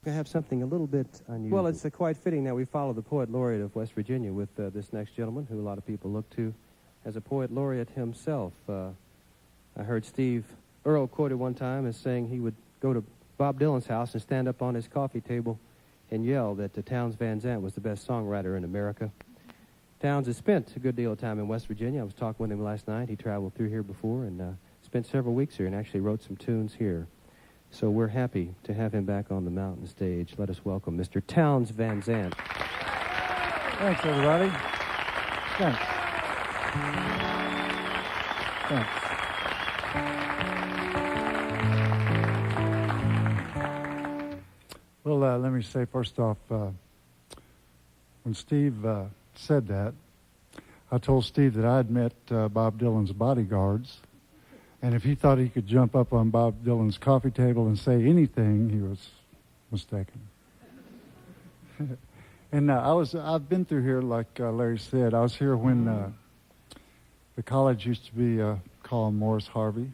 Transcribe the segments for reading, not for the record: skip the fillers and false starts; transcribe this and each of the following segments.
I have something a little bit unusual. Well, it's quite fitting that we follow the poet laureate of West Virginia with this next gentleman, who a lot of people look to as a poet laureate himself. I heard Earl quoted one time as saying he would go to Bob Dylan's house and stand up on his coffee table and yell that Townes Van Zandt was the best songwriter in America. Townes has spent a good deal of time in West Virginia. I was talking with him last night. He traveled through here before and spent several weeks here and actually wrote some tunes here. So we're happy to have him back on the mountain stage. Let us welcome Mr. Townes Van Zandt. Thanks, everybody. Thanks. Thanks. Well, let me say first off, when Steve said that, I told Steve that I'd met Bob Dylan's bodyguards, and if he thought he could jump up on Bob Dylan's coffee table and say anything, he was mistaken. And I've been through here, like Larry said. I was here when the college used to be called Morris Harvey,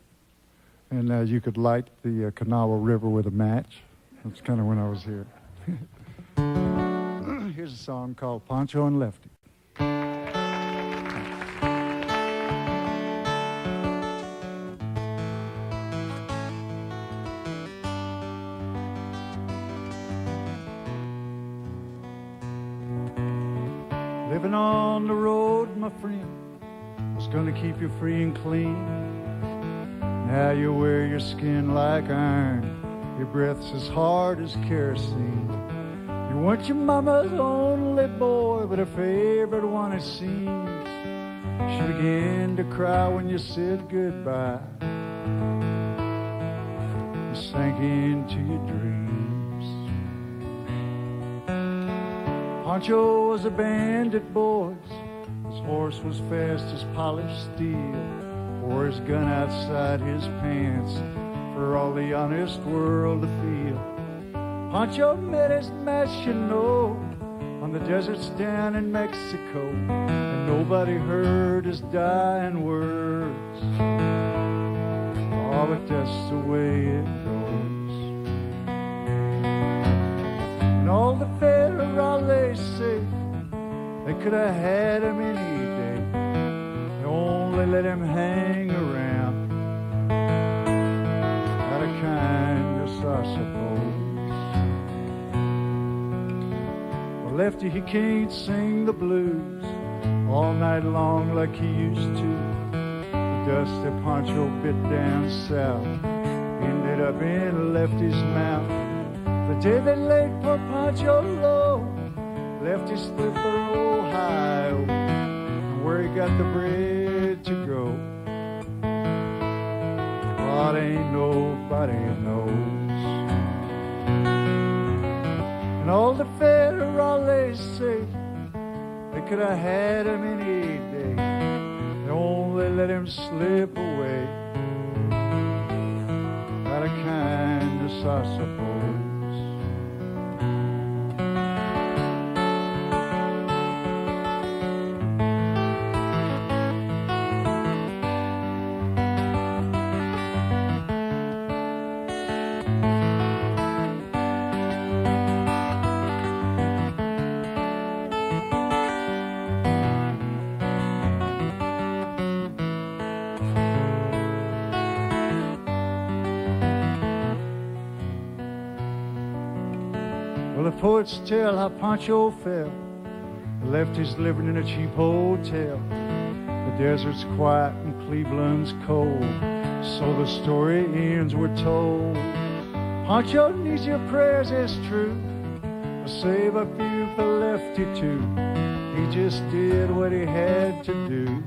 and you could light the Kanawha River with a match. That's kind of when I was here. Here's a song called Pancho and Lefty. Living on the road, my friend, was gonna keep you free and clean. Now you wear your skin like iron, your breath's as hard as kerosene. You weren't your mama's only boy, but her favorite one, it seems. She began to cry when you said goodbye. You sank into your dreams. Pancho was a bandit, boys. His horse was fast as polished steel, or his gun outside his pants for all the honest world to feel. Pancho met his match, you know, on the deserts down in Mexico, and nobody heard his dying words. Oh, but that's the way it goes. And all the federales say they could have had him any day. They only let him hang around out of kindness, I suppose. Well, Lefty, he can't sing the blues all night long like he used to. The dust that Pancho bit down south ended up in Lefty's mouth. The day they laid poor Pancho low, Lefty split for Ohio, and where he got the bread to go, but ain't nobody knows. And all the federales say they could have had him any day. They only let him slip away out of kindness, I suppose. The poets tell how Pancho fell. Lefty's living in a cheap hotel. The desert's quiet and Cleveland's cold, so the story ends, we're told. Pancho needs your prayers, it's true. I'll save a few for Lefty too. He just did what he had to do.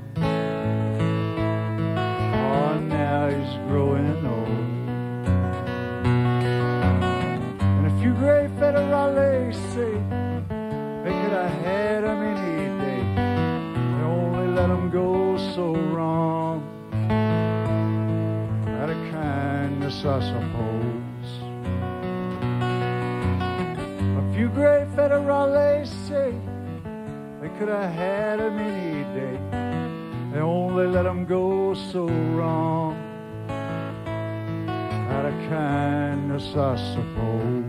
Oh, now he's growing old. You great federales say they could have had him any day. They only let him go so wrong out of kindness, I suppose. A few great federales say they could have had him any day. They only let him go so wrong out of kindness, I suppose.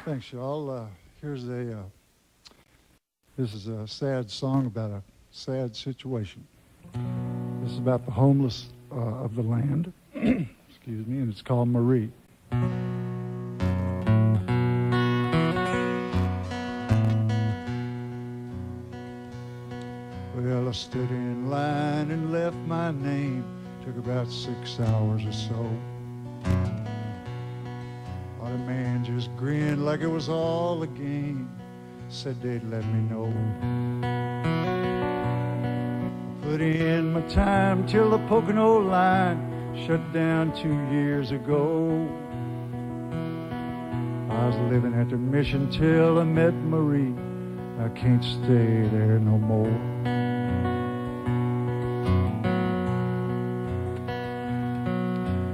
Thanks, y'all. This is a sad song about a sad situation. This is about the homeless of the land. Excuse me, and it's called Marie. Well, I stood in line and left my name. Took about 6 hours or so. While the man just grinned like it was all a game. Said they'd let me know. Put in my time till the Pocono line shut down 2 years ago. I was living at the mission till I met Marie. I can't stay there no more.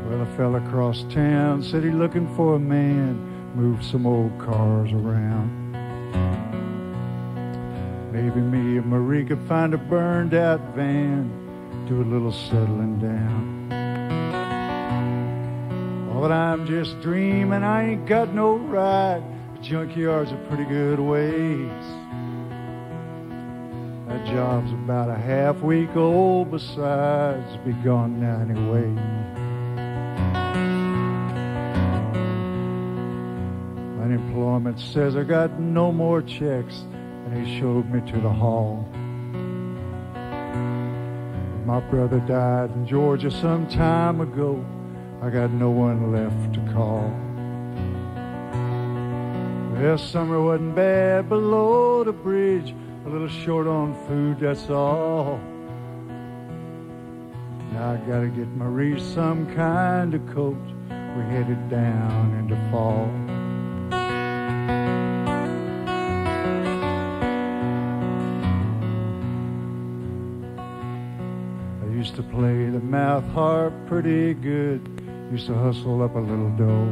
Well, a fella across town said he looking for a man, move some old cars around. Maybe me and Marie could find a burned out van, do a little settling down. Oh, but I'm just dreaming, I ain't got no ride. The junkyard's a pretty good ways. That job's about a half week old, besides, be gone now anyway. Unemployment says I got no more checks, and he showed me to the hall. My brother died in Georgia some time ago. I got no one left to call. Well, summer wasn't bad below the bridge, a little short on food, that's all. Now I gotta get Marie some kind of coat. We're headed down into fall. I used to play the mouth harp pretty good. Used to hustle up a little dough.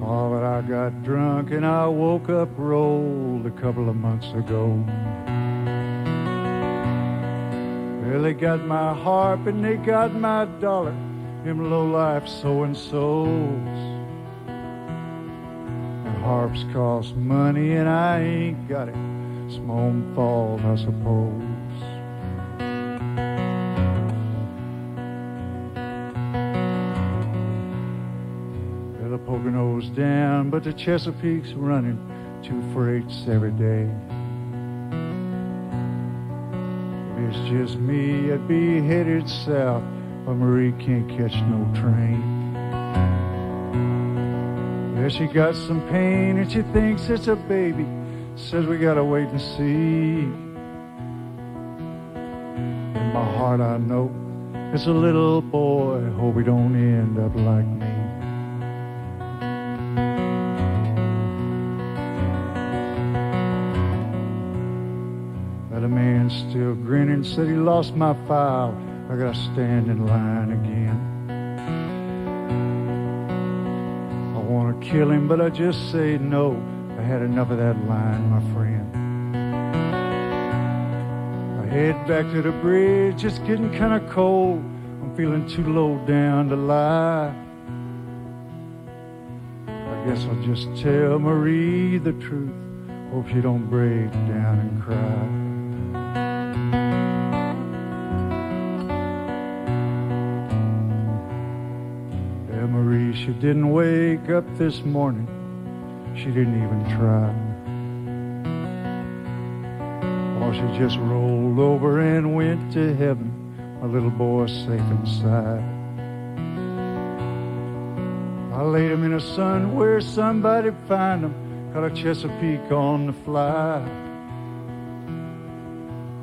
Oh, but I got drunk and I woke up rolled a couple of months ago. Well, they got my harp and they got my dollar, them low-life so-and-sos. And harps cost money and I ain't got it. It's my own fault, I suppose. Pocono's down, but the Chesapeake's running 2 freights every day. If it's just me, I'd be headed south, but Marie can't catch no train. Well, she got some pain and she thinks it's a baby. Says we gotta wait and see. In my heart I know it's a little boy. Hope he don't end up like me. The man still grinning, said he lost my file. I gotta stand in line again. I wanna kill him, but I just say no. I had enough of that line, my friend. I head back to the bridge, it's getting kinda cold. I'm feeling too low down to lie. I guess I'll just tell Marie the truth. Hope she don't break down and cry. Marie, she didn't wake up this morning. She didn't even try. Or she just rolled over and went to heaven. My little boy safe inside. I laid him in the sun where somebody'd find him. Caught a Chesapeake on the fly.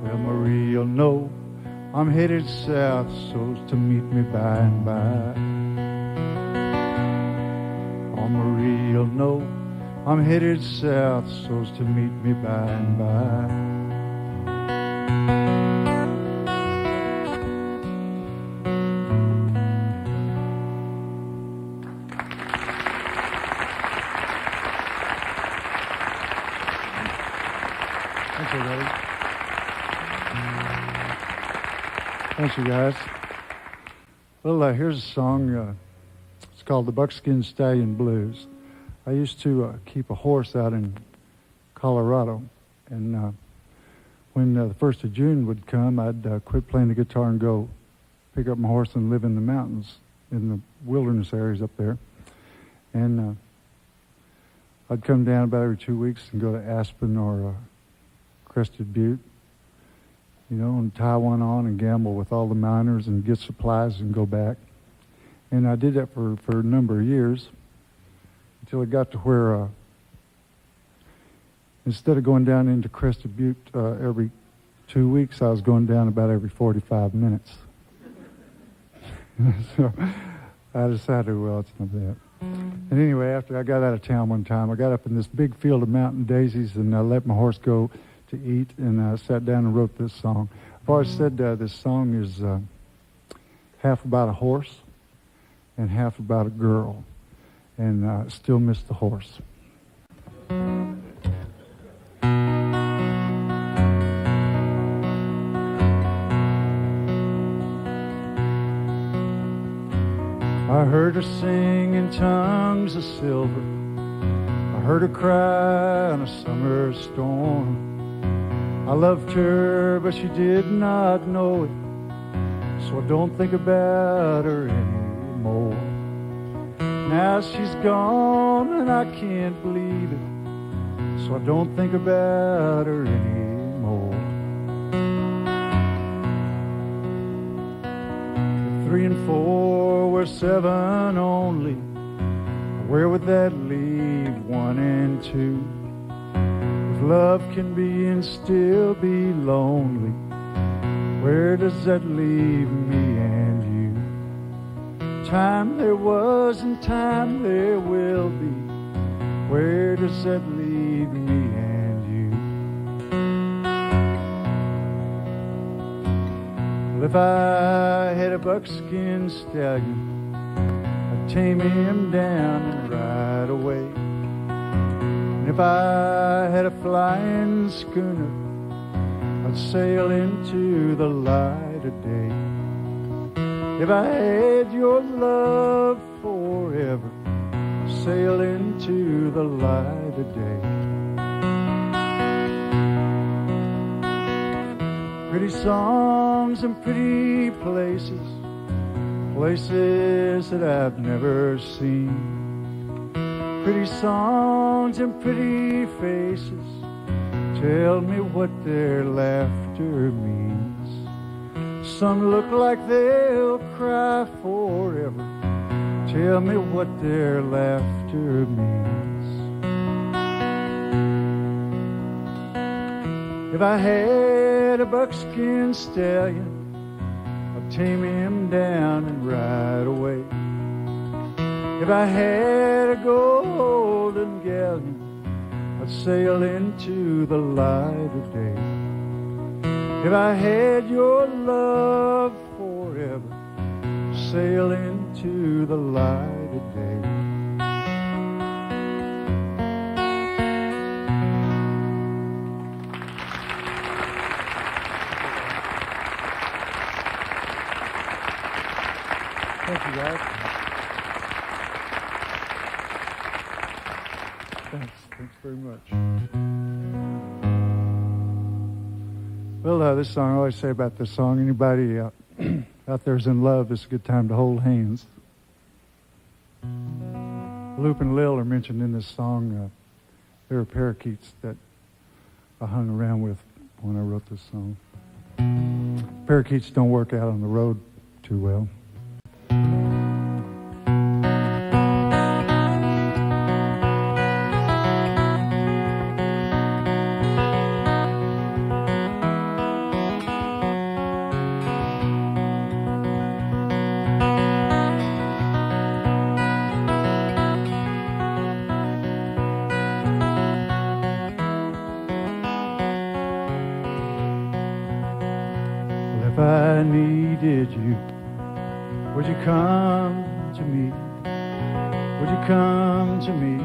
Well, Marie, you'll know I'm headed south, so's to meet me by and by. Oh, Marie, you'll know I'm headed south, so's to meet me by and by. Thanks, everybody. Thanks, you guys. Well, here's a song. It's It's called the Buckskin Stallion Blues. I used to keep a horse out in Colorado, and when the 1st of June would come, I'd quit playing the guitar and go pick up my horse and live in the mountains, in the wilderness areas up there. And I'd come down about every 2 weeks and go to Aspen or Crested Butte, you know, and tie one on and gamble with all the miners and get supplies and go back. And I did that for a number of years until it got to where instead of going down into Crested Butte every 2 weeks, I was going down about every 45 minutes. So I decided, well, it's not that. And anyway, after I got out of town one time, I got up in this big field of mountain daisies and I let my horse go to eat, and I sat down and wrote this song. I've always said this song is half about a horse and half about a girl, and I still miss the horse. I heard her sing in tongues of silver. I heard her cry in a summer storm. I loved her, but she did not know it, so I don't think about her anymore. Now she's gone and I can't believe it, so I don't think about her anymore. 3 and 4 were 7 only. Where would that leave 1 and 2? If love can be and still be lonely, where does that leave me and you? Time there was and time there will be. Where does that leave me and you? Well, if I had a buckskin stallion, I'd tame him down and ride away. And if I had a flying schooner, I'd sail into the light of day. If I had your love forever, sail into the light of day. Pretty songs and pretty places, places that I've never seen. Pretty songs and pretty faces, tell me what their laughter means. Some look like they'll cry forever, tell me what their laughter means. If I had a buckskin stallion, I'd tame him down and ride away. If I had a golden galleon, I'd sail into the light of day. If I had your love forever, sail into the light of day. Thank you, guys. Thanks very much. Well, this song, I always say about this song, anybody out there is in love, it's a good time to hold hands. Loop and Lil are mentioned in this song. They were parakeets that I hung around with when I wrote this song. Parakeets don't work out on the road too well. If I needed you, would you come to me? Would you come to me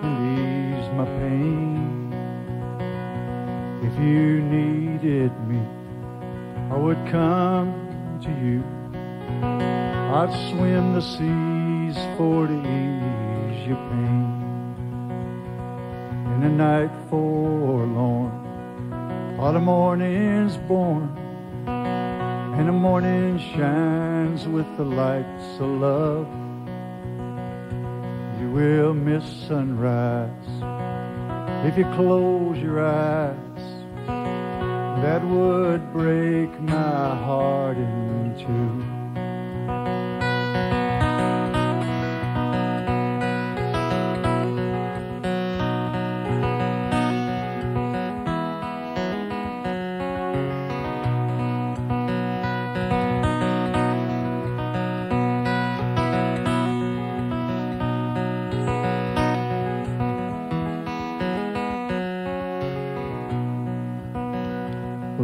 and ease my pain? If you needed me, I would come to you. I'd swim the seas night forlorn, while the morning's born, and the morning shines with the lights of love. You will miss sunrise if you close your eyes. That would break my heart in two.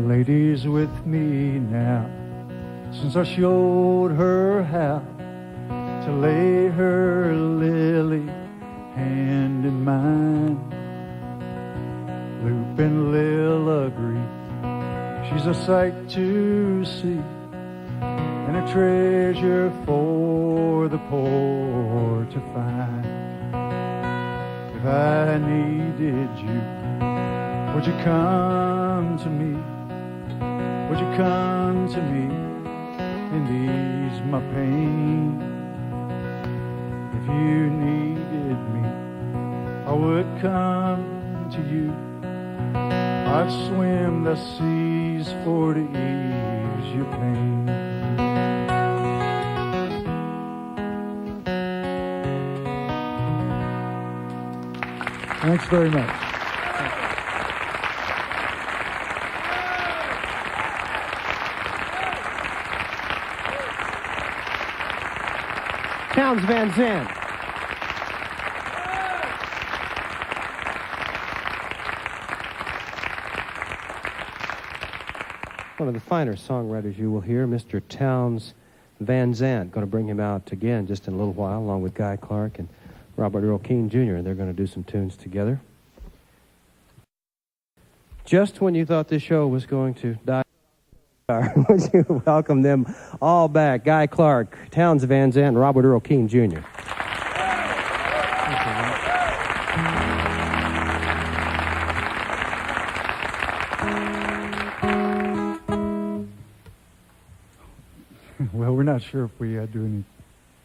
Lady's with me now, since I showed her how to lay her lily hand in mine. Loop and Lil agree, she's a sight to see, and a treasure for the poor to find. If I needed you, would you come to me? Would you come to me and ease my pain? If you needed me, I would come to you. I'd swim the seas for to ease your pain. Thanks very much. Townes Van Zandt. One of the finer songwriters you will hear, Mr. Townes Van Zandt. Going to bring him out again just in a little while, along with Guy Clark and Robert Earl Keen Jr. They're going to do some tunes together. Just when you thought this show was going to die, would you welcome them all back? Guy Clark, Townes Van Zandt, and Robert Earl Keen Jr. Well, we're not sure if we do any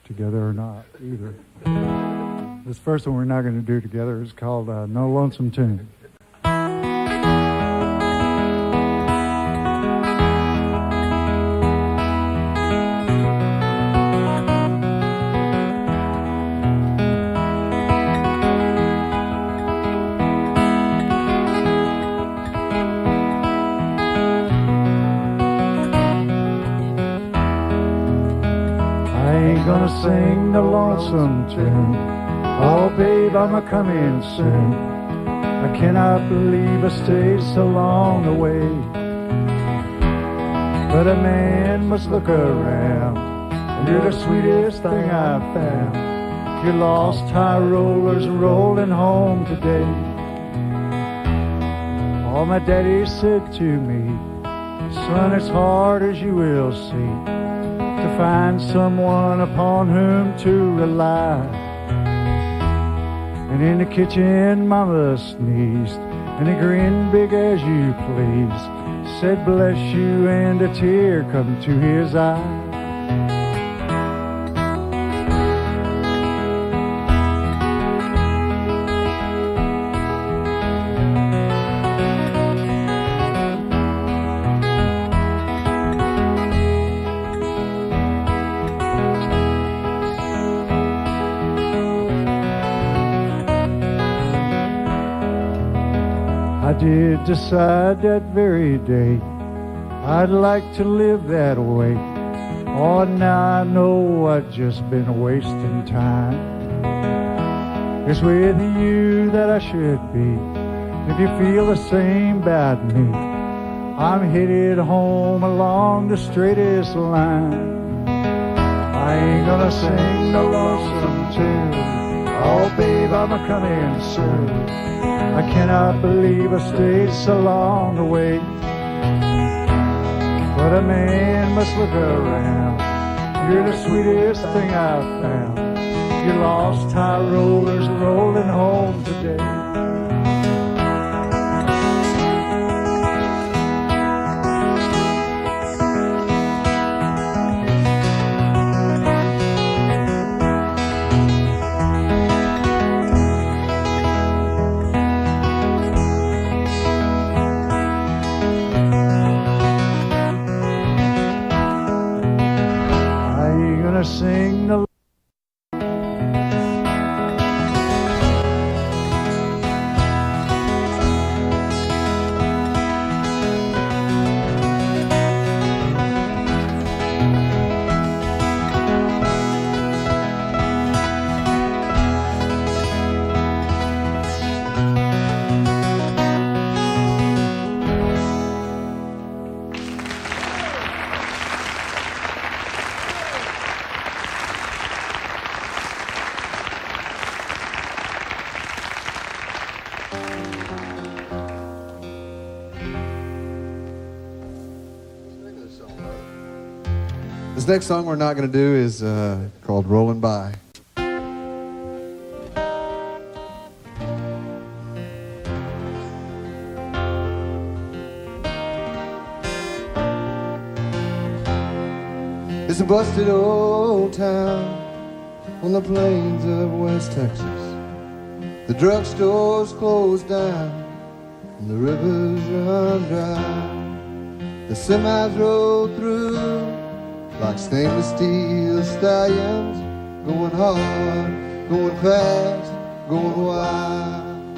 together or not either. This first one we're not going to do together is called No Lonesome Tune. Gonna sing the lonesome tune. Oh, babe, I'm a-coming soon. I cannot believe I stayed so long away. But a man must look around, and you're the sweetest thing I've found. Your lost high rollers rolling home today. All my daddy said to me, son, it's hard as you will see to find someone upon whom to rely. And in the kitchen mama sneezed, and he grinned big as you please, said bless you, and a tear come to his eye. I did decide that very day I'd like to live that way. Oh, now I know I've just been wasting time. It's with you that I should be. If you feel the same about me, I'm headed home along the straightest line. I ain't gonna sing no lonesome tune. Oh, babe, I'm a-coming soon. I cannot believe I stayed so long away. But a man must look around. You're the sweetest thing I've found. Your lost high rollers rolling home today. This next song we're not going to do is called Rollin By. It's a busted old town on the plains of West Texas. The drugstore's closed down and the rivers run dry. The semis roll through like stainless steel stallions, going hard, going fast, going wide.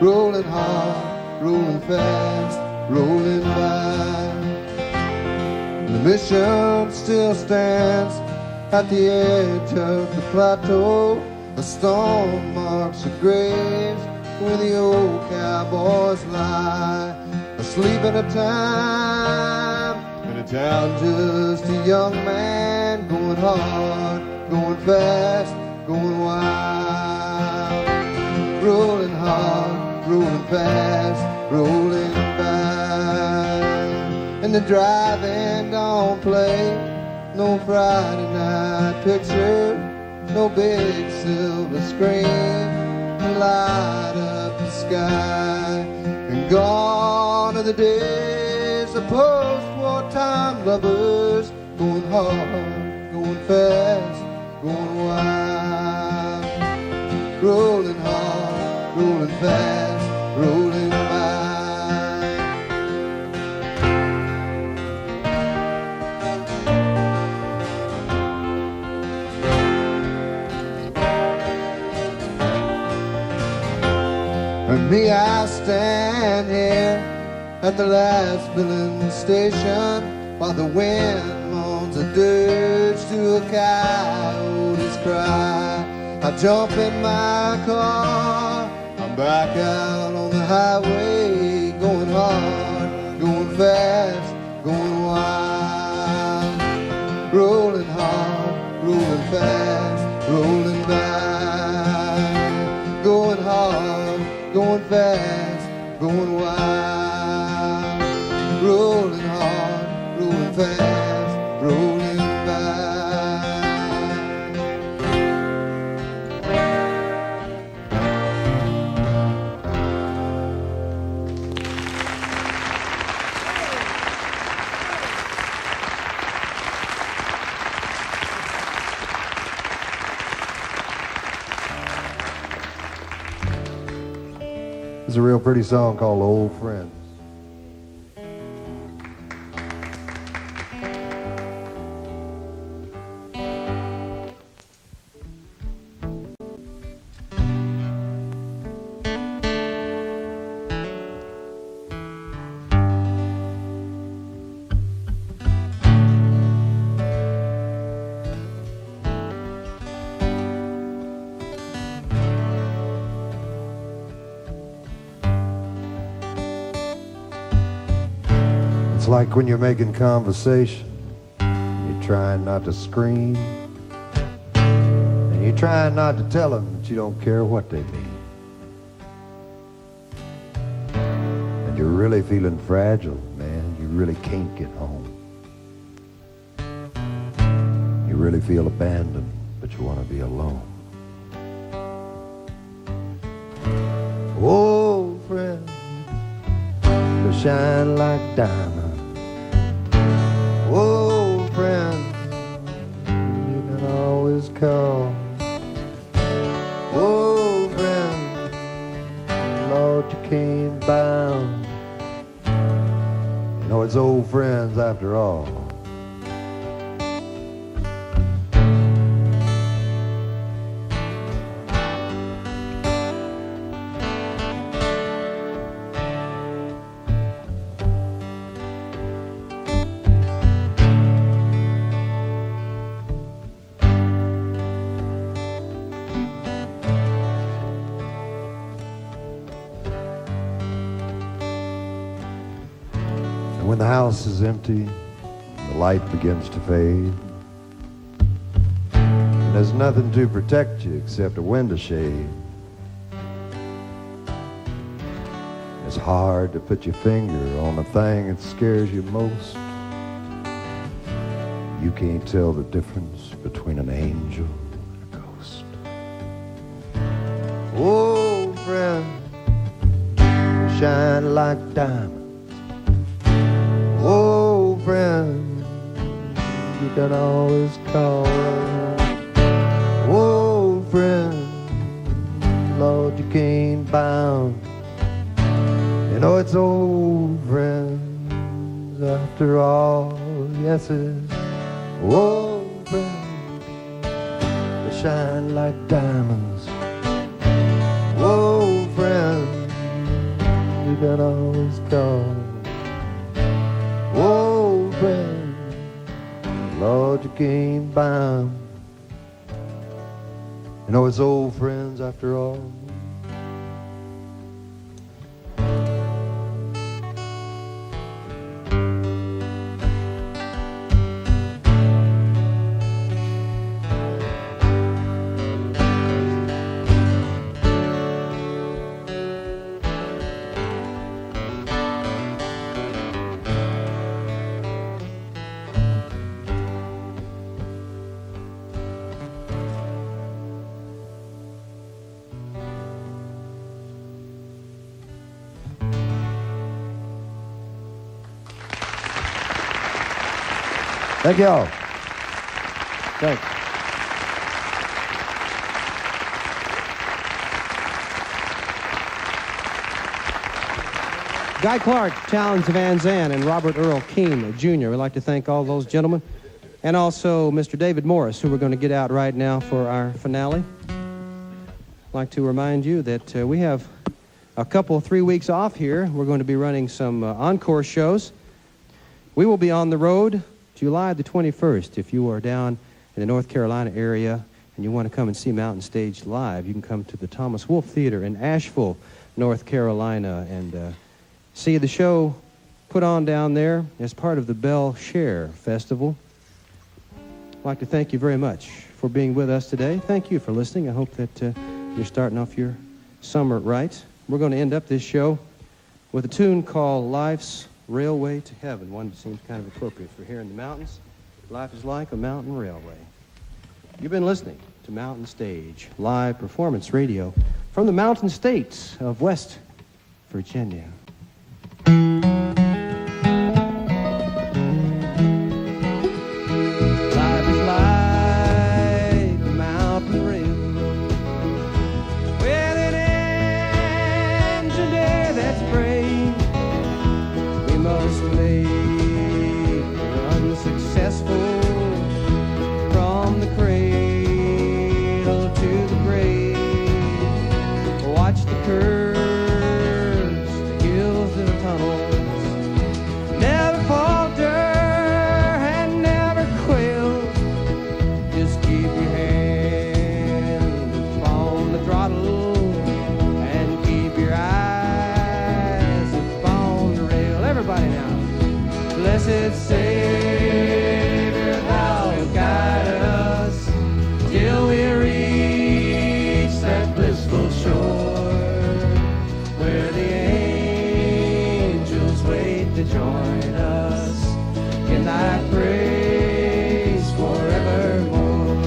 Rolling hard, rolling fast, rolling by. The mission still stands at the edge of the plateau. A storm marks the graves where the old cowboys lie, asleep at a time, in a town just a young man, going hard, going fast, going wild. Rolling hard, rolling fast, rolling by. And the drive-in don't play no Friday night picture, no big silver screen to light up the sky. And gone are the days of post-wartime lovers, going hard, going fast, going wild. Rolling hard, rolling fast, rolling by. And me, I stand here at the last filling station while the wind moans a dirge to a coyote's cry. I jump in my car, I'm back out on the highway, going hard, going fast, going wild. Rolling hard, rolling fast, rolling by. Going hard, going fast, going wild. Rolling hard, rolling fast, rolling by. It's a real pretty song called Old Friends. It's like when you're making conversation, you're trying not to scream, and you're trying not to tell them that you don't care what they mean. And you're really feeling fragile, man. You really can't get home. You really feel abandoned, but you want to be alone. Old friend, you shine like diamonds. Old friend, you can always call. Old friend, Lord, you can't bound. You know, it's old friends after all. When the house is empty, the light begins to fade, and there's nothing to protect you except a window shade. It's hard to put your finger on the thing that scares you most. You can't tell the difference between an angel and a ghost. Oh, friend, you shine like diamonds. Oh, friend, you can always call. Oh, friend, Lord, you can't bound. You know it's old friends after all. Yes, it's old friends. They shine like diamonds. Old friends, you can always call. Old friends, Lord, you can't bound. You know it's old friends after all. Thank you all. Thanks. Guy Clark, Talons of Van Zandt, and Robert Earl Keene, Jr. We'd like to thank all those gentlemen. And also Mr. David Morris, who we're going to get out right now for our finale. I'd like to remind you that we have a couple, 3 weeks off here. We're going to be running some encore shows. We will be on the road July the 21st. If you are down in the North Carolina area and you want to come and see Mountain Stage live, you can come to the Thomas Wolfe Theater in Asheville, North Carolina, and see the show put on down there as part of the Bell Share Festival. I'd like to thank you very much for being with us today. Thank you for listening. I hope that you're starting off your summer right. We're going to end up this show with a tune called Life's Railway to Heaven, one that seems kind of appropriate for here in the mountains. Life is like a mountain railway. You've been listening to Mountain Stage, live performance radio from the mountain states of West Virginia. Life is like a mountain railroad with an engine there that's brave. We must make unsuccessful from the cradle to the grave. Watch the curves, the hills and the tunnels. Never falter and never quail. Just keep your hands on the throttle and keep your eyes upon the rail. Everybody now. Blessed Savior, thou wilt guide us till we reach that blissful shore where the angels wait to join us in thy praise forevermore.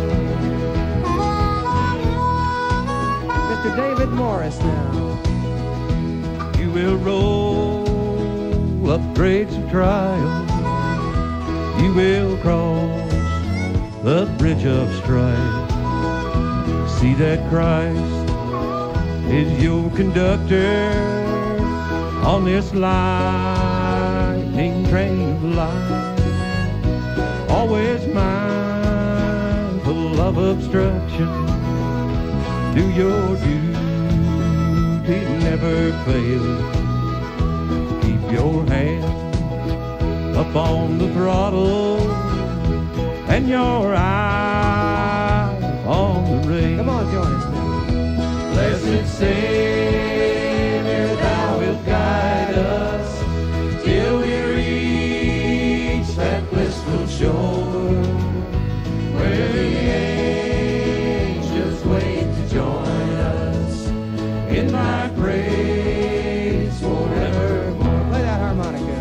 Mr. David Morris now. You will roll up grades of trial. You will cross the bridge of strife. See that Christ is your conductor on this lightning train of life. Always mindful of obstruction. Do your duty, never fail. Keep your hand up on the throttle and your eye on the rail. Come on, join us now. Blessed Savior, thou wilt guide us till we reach that blissful shore where the angels wait to join us in thy praise forevermore. Play that harmonica.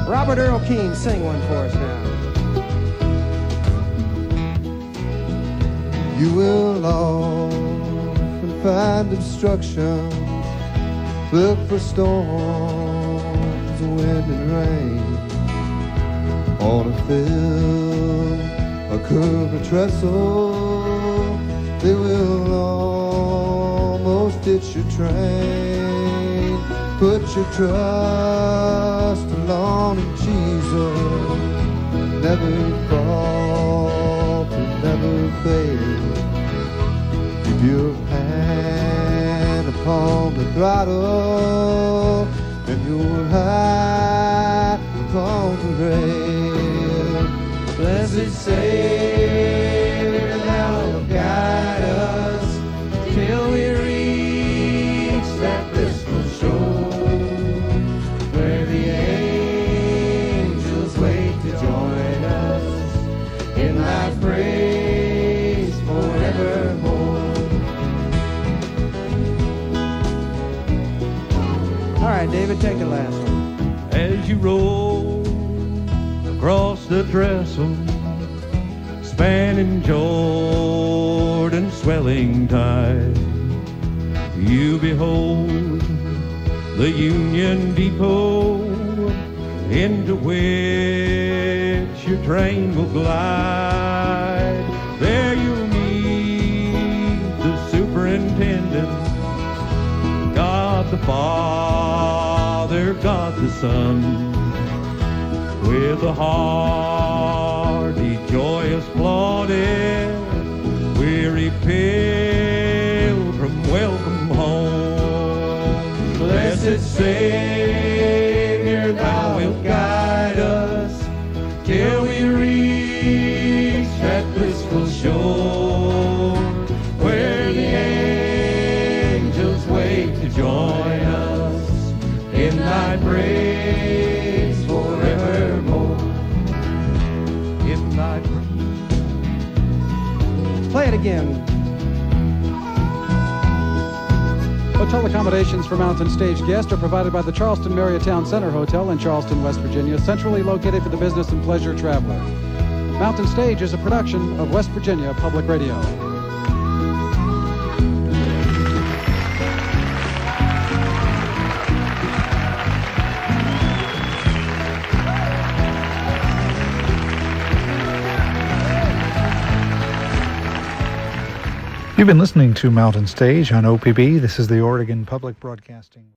Robert Earl Keen, sing one for us now. You will often find obstruction, look for storms, wind and rain. On a field, a curve, a trestle, they will almost ditch your train. Put your trust alone in Jesus, never fall to never fail. Keep your hand upon the throttle and your eye upon the rail. Blessed Savior, thou wilt guide us till we reach that blissful shore, where the angels wait to join us in thy praise forevermore. All right, David, take the last one. As you roll across the trestle, spanning Jordan's swelling tide, you behold the Union Depot, into which your train will glide. There you'll meet the superintendent, God the Father, God the Son, with a hearty, joyous plaudit, weary pilgrim, welcome home. Blessed Savior, thou wilt guide us till we reach that blissful shore, where the angels wait to join us in thy praise forevermore. In thy praise. Play it again. Hotel accommodations for Mountain Stage guests are provided by the Charleston Marriott Town Center Hotel in Charleston, West Virginia, centrally located for the business and pleasure traveler. Mountain Stage is a production of West Virginia Public Radio. You've been listening to Mountain Stage on OPB. This is the Oregon Public Broadcasting.